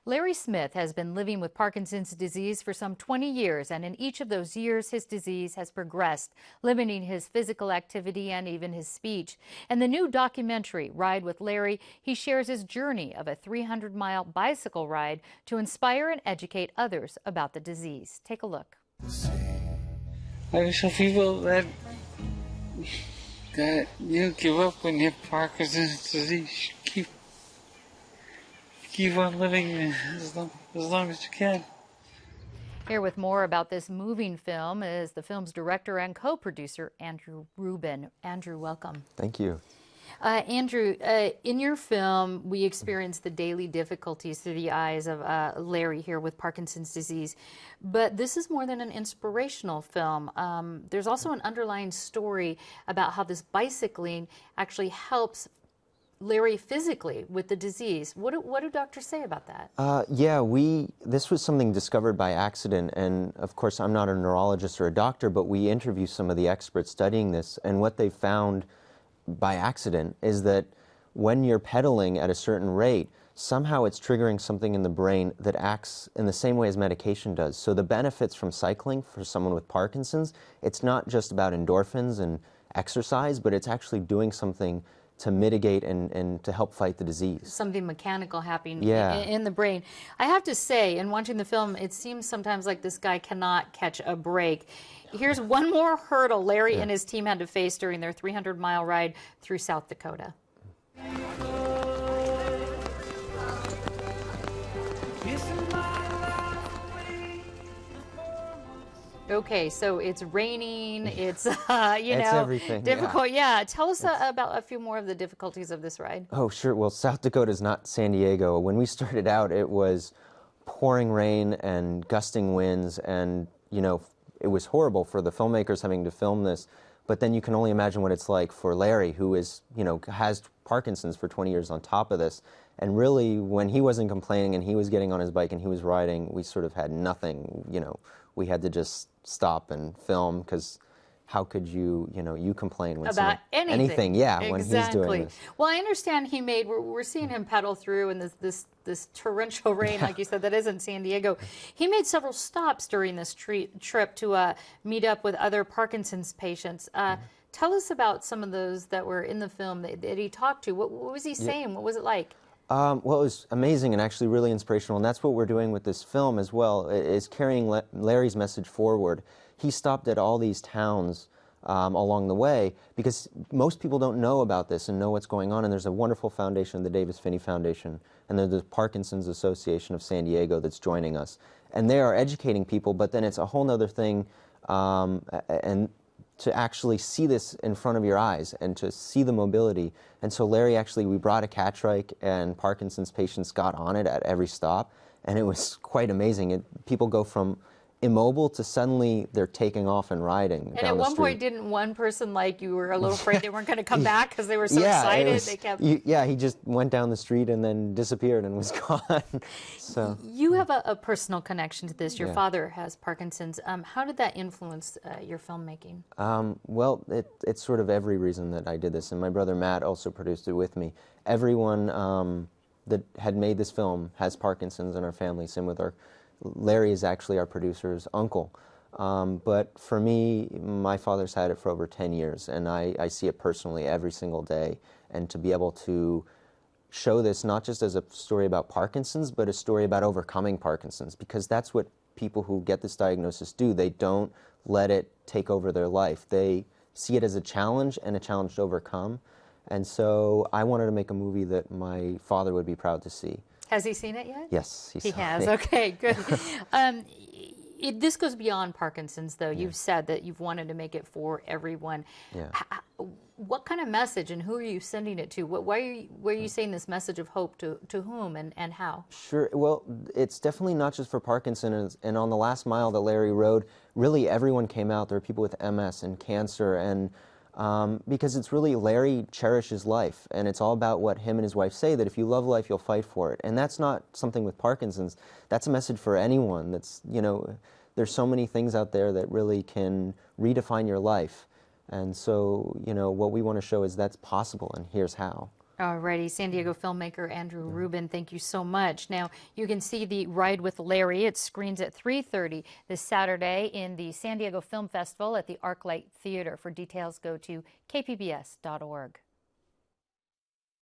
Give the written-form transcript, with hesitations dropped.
Larry Smith has been living with Parkinson's disease for some 20 years, and in each of those years, his disease has progressed, limiting his physical activity and even his speech. In the new documentary, Ride with Larry, he shares his journey of a 300-mile bicycle ride to inspire and educate others about the disease. Take a look. I show people that you give up when you have Parkinson's disease. Keep on living as long as you can. Here with more about this moving film is the film's director and co-producer, Andrew Rubin. Andrew, welcome. Thank you. Andrew, in your film, we experience the daily difficulties through the eyes of Larry here with Parkinson's disease. But this is more than an inspirational film. There's also an underlying story about how this bicycling actually helps Larry physically with the disease. What do doctors say about that? This was something discovered by accident, and of course I'm not a neurologist or a doctor, but we interviewed some of the experts studying this, and what they found by accident is that when you're pedaling at a certain rate, somehow it's triggering something in the brain that acts in the same way as medication does. So the benefits from cycling for someone with Parkinson's, it's not just about endorphins and exercise, but it's actually doing something to mitigate and to help fight the disease. Something mechanical happening in the brain. I have to say, in watching the film, it seems sometimes like this guy cannot catch a break. Here's one more hurdle Larry and his team had to face during their 300-mile ride through South Dakota. Okay, so it's raining, it's, everything, difficult. Yeah, tell us about a few more of the difficulties of this ride. Oh, sure. Well, South Dakota is not San Diego. When we started out, it was pouring rain and gusting winds, and, it was horrible for the filmmakers having to film this. But then you can only imagine what it's like for Larry, who is, has Parkinson's for 20 years on top of this. And really, when he wasn't complaining and he was getting on his bike and he was riding, we sort of had nothing, we had to just stop and film, because how could you complain when about anything? Yeah, when he's doing this. Well, I understand we're seeing him pedal through in this torrential rain, like you said, that isn't San Diego. He made several stops during this trip to meet up with other Parkinson's patients. Tell us about some of those that were in the film that he talked to. What was he saying? What was it like? Well, it was amazing and actually really inspirational, and that's what we're doing with this film as well, is carrying Larry's message forward. He stopped at all these towns along the way, because most people don't know about this and know what's going on, and there's a wonderful foundation, the Davis Finney Foundation, and there's the Parkinson's Association of San Diego that's joining us. And they are educating people, but then it's a whole other thing and to actually see this in front of your eyes and to see the mobility. And so Larry, actually, we brought a catch-rike, and Parkinson's patients got on it at every stop, and it was quite amazing. People go from immobile to suddenly they're taking off and riding down the street. And at one point, didn't one person, you were a little afraid they weren't going to come back because they were so excited? They kept... he just went down the street and then disappeared and was gone. So you have a personal connection to this. Your father has Parkinson's. How did that influence your filmmaking? Well, it's sort of every reason that I did this, and my brother Matt also produced it with me. Everyone that had made this film has Parkinson's in our family. Same with Larry is actually our producer's uncle. But for me, my father's had it for over 10 years, and I see it personally every single day. And to be able to show this not just as a story about Parkinson's, but a story about overcoming Parkinson's, because that's what people who get this diagnosis do. They don't let it take over their life. They see it as a challenge and a challenge to overcome. And so I wanted to make a movie that my father would be proud to see. Has he seen it yet? Yes, he has. Okay, good. This goes beyond Parkinson's, though. You've said that you've wanted to make it for everyone. What kind of message, and who are you sending it to? Why are you saying this message of hope to whom and how? Sure. Well, it's definitely not just for Parkinson's. And on the last mile that Larry rode, really everyone came out. There are people with MS and cancer, and because it's really, Larry cherishes life, and it's all about what him and his wife say, that if you love life, you'll fight for it. And that's not something with Parkinson's. That's a message for anyone. That's, there's so many things out there that really can redefine your life. And so, what we want to show is that's possible, and here's how. Alrighty, San Diego filmmaker Andrew Rubin, thank you so much. Now, you can see the Ride with Larry. It screens at 3:30 this Saturday in the San Diego Film Festival at the ArcLight Theater. For details, go to kpbs.org.